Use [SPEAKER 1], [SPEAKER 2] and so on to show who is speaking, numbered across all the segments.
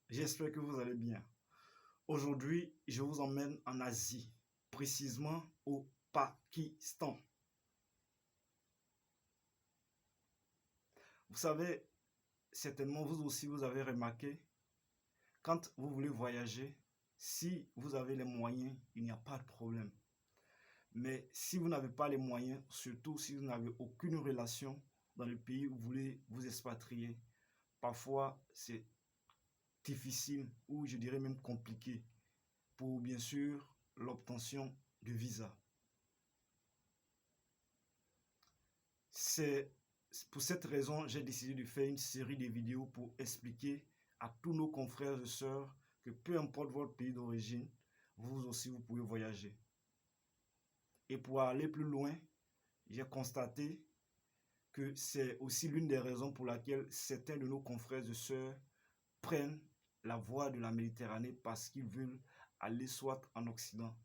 [SPEAKER 1] J'espère que vous allez bien. Aujourd'hui, je vous emmène en Asie, précisément au Pakistan. Vous savez, certainement vous aussi, vous avez remarqué, quand vous voulez voyager, si vous avez les moyens, il n'y a pas de problème. Mais si vous n'avez pas les moyens, surtout si vous n'avez aucune relation dans le pays où vous voulez vous expatrier, parfois c'est difficile ou je dirais même compliqué pour bien sûr l'obtention de visa. C'est pour cette raison j'ai décidé de faire une série de vidéos pour expliquer à tous nos confrères et sœurs que peu importe votre pays d'origine, vous aussi vous pouvez voyager. Et pour aller plus loin, j'ai constaté que c'est aussi l'une des raisons pour laquelle certains de nos confrères et sœurs prennent la voie de la Méditerranée parce qu'ils veulent aller soit en Occident.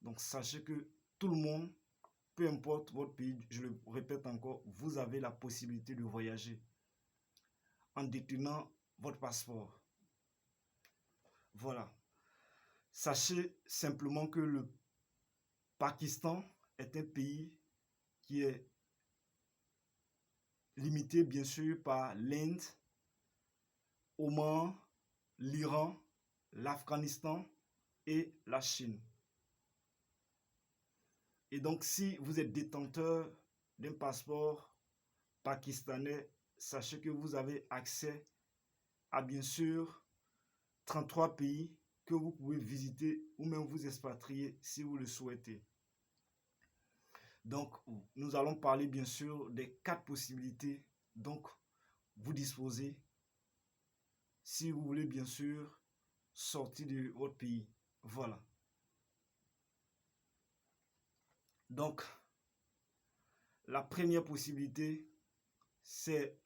[SPEAKER 1] Donc sachez que tout le monde, peu importe votre pays, je le répète encore, vous avez la possibilité de voyager en détenant votre passeport. Voilà. Sachez simplement que le Pakistan est un pays qui est limité bien sûr par l'Inde, Oman, l'Iran, l'Afghanistan et la Chine. Et donc si vous êtes détenteur d'un passeport pakistanais, sachez que vous avez accès à bien sûr 33 pays que vous pouvez visiter ou même vous expatrier si vous le souhaitez. Donc, nous allons parler bien sûr des 4 possibilités donc vous disposez si vous voulez bien sûr sortir de votre pays. Voilà. Donc, la première possibilité, c'est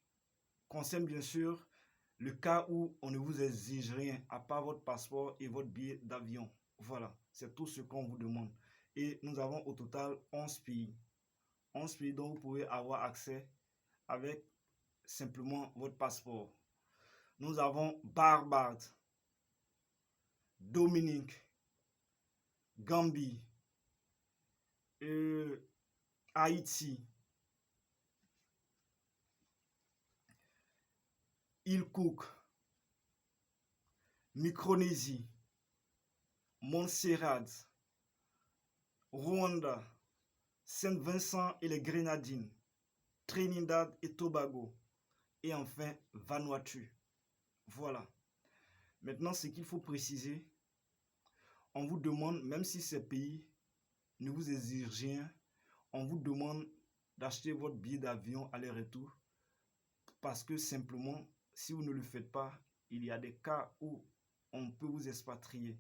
[SPEAKER 1] concerne bien sûr le cas où on ne vous exige rien à part votre passeport et votre billet d'avion. Voilà, c'est tout ce qu'on vous demande. Et nous avons au total 11 pays. 11 pays dont vous pouvez avoir accès avec simplement votre passeport. Nous avons Barbade, Dominique, Gambie, Haïti, Île Cook, Micronésie, Montserrat, Rwanda, Saint-Vincent et les Grenadines, Trinidad et Tobago et enfin Vanuatu. Voilà. Maintenant, ce qu'il faut préciser, on vous demande, même si ces pays ne vous exigent rien, on vous demande d'acheter votre billet d'avion aller-retour parce que simplement, si vous ne le faites pas, il y a des cas où on peut vous expatrier.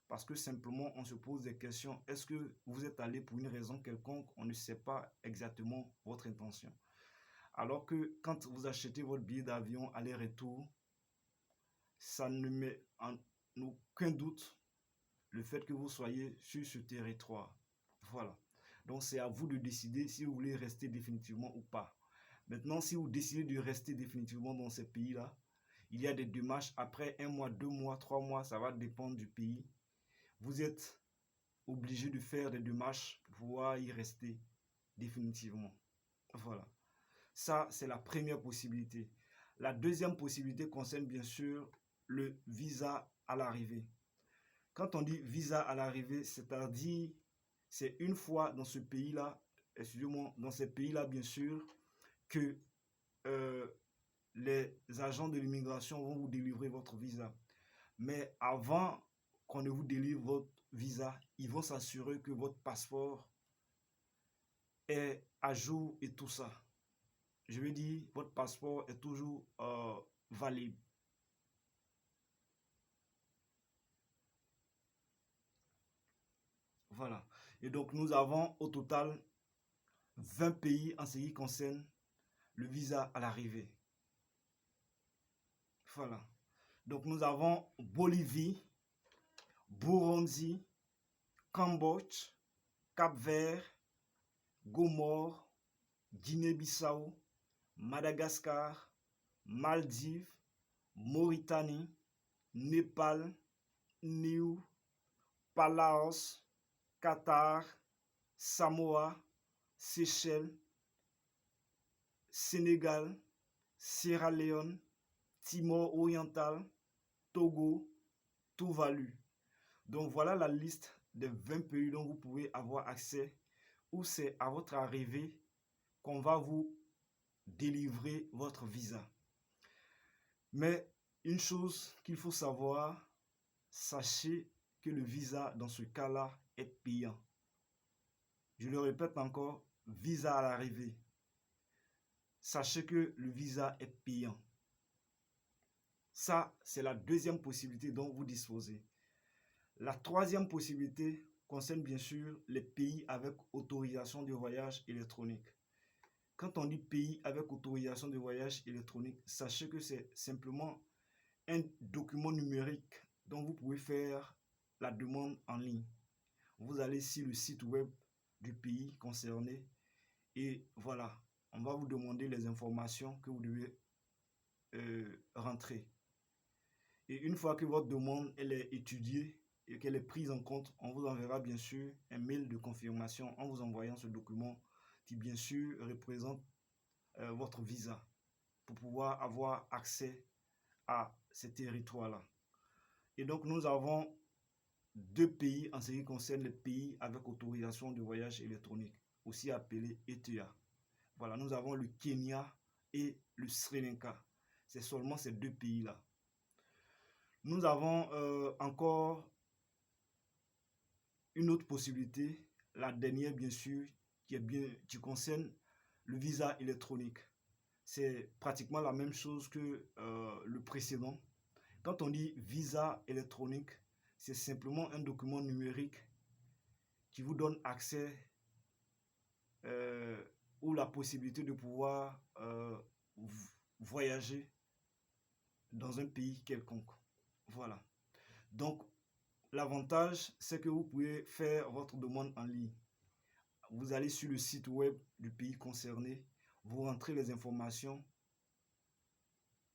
[SPEAKER 1] Parce que simplement, on se pose des questions. Est-ce que vous êtes allé pour une raison quelconque? On ne sait pas exactement votre intention. Alors que quand vous achetez votre billet d'avion aller-retour, ça ne met en aucun doute le fait que vous soyez sur ce territoire. Voilà. Donc c'est à vous de décider si vous voulez rester définitivement ou pas. Maintenant, si vous décidez de rester définitivement dans ces pays-là, il y a des démarches après 1 mois, 2 mois, 3 mois, ça va dépendre du pays. Vous êtes obligé de faire des démarches pour pouvoir y rester définitivement. Voilà. Ça, c'est la première possibilité. La deuxième possibilité concerne bien sûr le visa à l'arrivée. Quand on dit visa à l'arrivée, c'est-à-dire c'est une fois dans ce pays-là, excusez-moi, dans ces pays-là bien sûr, que les agents de l'immigration vont vous délivrer votre visa. Mais avant qu'on ne vous délivre votre visa, ils vont s'assurer que votre passeport est à jour et tout ça. Je veux dire, votre passeport est toujours valide. Voilà. Et donc, nous avons au total 20 pays en ce qui concerne le visa à l'arrivée. Voilà. Donc, nous avons Bolivie, Burundi, Cambodge, Cap-Vert, Gomore, Guinée-Bissau, Madagascar, Maldives, Mauritanie, Népal, Niue, Palaos, Qatar, Samoa, Seychelles, Sénégal, Sierra Leone, Timor oriental, Togo, Tuvalu. Donc voilà la liste des 20 pays dont vous pouvez avoir accès, où c'est à votre arrivée qu'on va vous délivrer votre visa. Mais une chose qu'il faut savoir, sachez que le visa dans ce cas-là est payant. Je le répète encore, visa à l'arrivée. Sachez que le visa est payant. Ça, c'est la deuxième possibilité dont vous disposez. La troisième possibilité concerne bien sûr les pays avec autorisation de voyage électronique. Quand on dit pays avec autorisation de voyage électronique, sachez que c'est simplement un document numérique dont vous pouvez faire la demande en ligne. Vous allez sur le site web du pays concerné et voilà, on va vous demander les informations que vous devez rentrer. Et une fois que votre demande elle est étudiée et qu'elle est prise en compte, on vous enverra bien sûr un mail de confirmation en vous envoyant ce document qui bien sûr représente votre visa pour pouvoir avoir accès à ces territoires-là. Et donc nous avons deux pays en ce qui concerne les pays avec autorisation de voyage électronique, aussi appelé ETA. Voilà, nous avons le Kenya et le Sri Lanka. C'est seulement ces deux pays-là. Nous avons encore une autre possibilité, la dernière bien sûr, qui concerne le visa électronique. C'est pratiquement la même chose que le précédent. Quand on dit visa électronique, c'est simplement un document numérique qui vous donne accès ou la possibilité de pouvoir voyager dans un pays quelconque. Voilà. Donc, l'avantage, c'est que vous pouvez faire votre demande en ligne. Vous allez sur le site web du pays concerné, vous rentrez les informations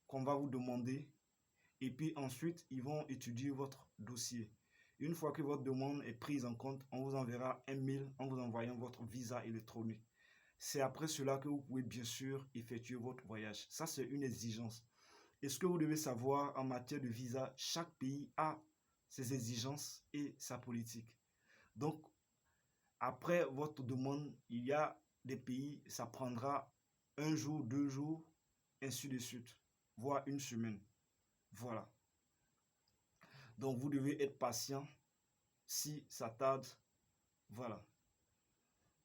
[SPEAKER 1] qu'on va vous demander et puis ensuite, ils vont étudier votre dossier. Une fois que votre demande est prise en compte, on vous enverra un mail en vous envoyant votre visa électronique. C'est après cela que vous pouvez bien sûr effectuer votre voyage. Ça, c'est une exigence. Et ce que vous devez savoir en matière de visa, chaque pays a ses exigences et sa politique. Donc, après votre demande, il y a des pays, ça prendra un jour, 2 jours, ainsi de suite, voire une semaine. Voilà. Donc, vous devez être patient si ça tarde. Voilà.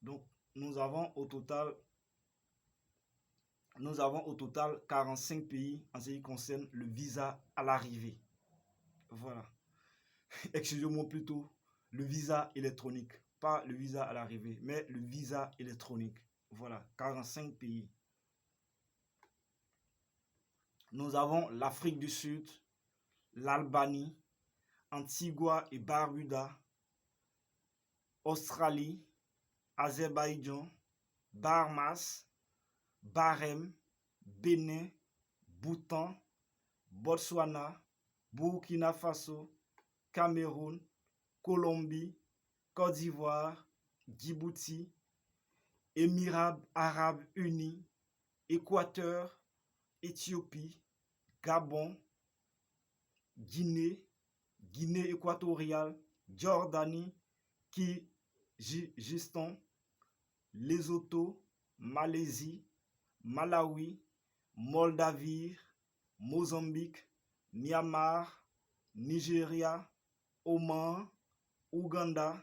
[SPEAKER 1] Donc, nous avons au total 45 pays en ce qui concerne le visa à l'arrivée. Voilà. Excusez-moi plutôt, le visa électronique. Pas le visa à l'arrivée, mais le visa électronique. Voilà, 45 pays. Nous avons l'Afrique du Sud, l'Albanie, Antigua et Barbuda, Australie, Azerbaïdjan, Bahamas, Bahreïn, Bénin, Bhoutan, Botswana, Burkina Faso, Cameroun, Colombie, Côte d'Ivoire, Djibouti, Émirats arabes unis, Équateur, Éthiopie, Gabon, Guinée, Guinée équatoriale, Jordanie, Kyrgyzstan, Lesotho, Malaisie, Malawi, Moldavie, Mozambique, Myanmar, Nigeria, Oman, Ouganda,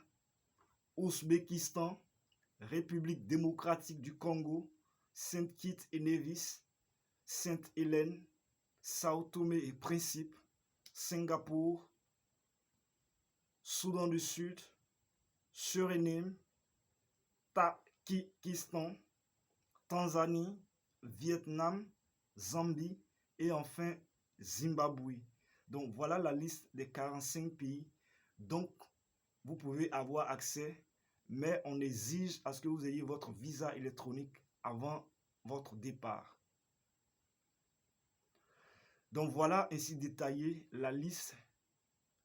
[SPEAKER 1] Ouzbékistan, République démocratique du Congo, Saint-Kitts et Nevis, Sainte-Hélène, Sao Tomé et Principe, Singapour, Soudan du Sud, Suriname, Tadjikistan, Tanzanie, Vietnam, Zambie et enfin Zimbabwe. Donc voilà la liste des 45 pays. Donc vous pouvez avoir accès, mais on exige à ce que vous ayez votre visa électronique avant votre départ. Donc voilà ainsi détaillé la liste,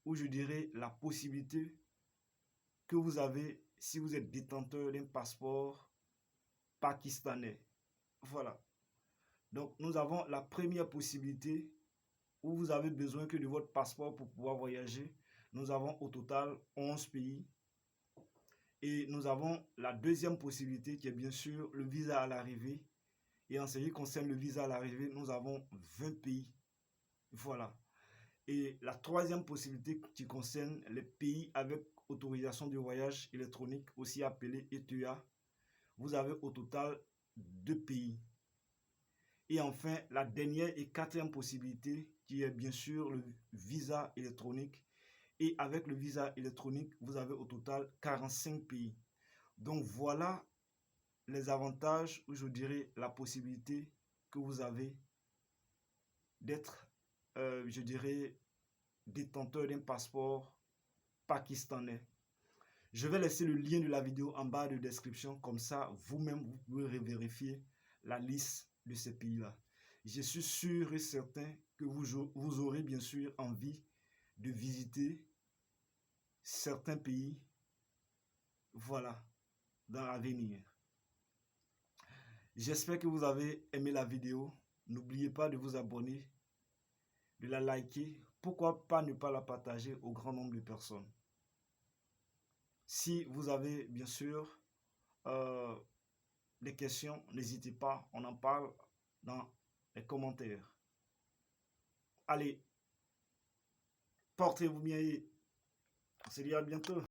[SPEAKER 1] ou je dirais la possibilité que vous avez si vous êtes détenteur d'un passeport pakistanais. Voilà. Donc nous avons la première possibilité où vous avez besoin que de votre passeport pour pouvoir voyager. Nous avons au total 11 pays. Et nous avons la deuxième possibilité qui est bien sûr le visa à l'arrivée. Et en ce qui concerne le visa à l'arrivée, nous avons 20 pays. Voilà. Et la troisième possibilité qui concerne les pays avec autorisation de voyage électronique, aussi appelé ETA, vous avez au total 2 pays. Et enfin, la dernière et quatrième possibilité qui est bien sûr le visa électronique. Et avec le visa électronique, vous avez au total 45 pays. Donc voilà les avantages, ou je dirais la possibilité que vous avez d'être, je dirais, détenteur d'un passeport pakistanais. Je vais laisser le lien de la vidéo en bas de description, comme ça vous-même vous pouvez vérifier la liste de ces pays-là. Je suis sûr et certain que vous aurez bien sûr envie de visiter certains pays, voilà, dans l'avenir. J'espère que vous avez aimé la vidéo. N'oubliez pas de vous abonner, de la liker. Pourquoi pas ne pas la partager au grand nombre de personnes. Si vous avez bien sûr des questions, n'hésitez pas, on en parle dans les commentaires. Allez, portez-vous bien et on se dit à bientôt.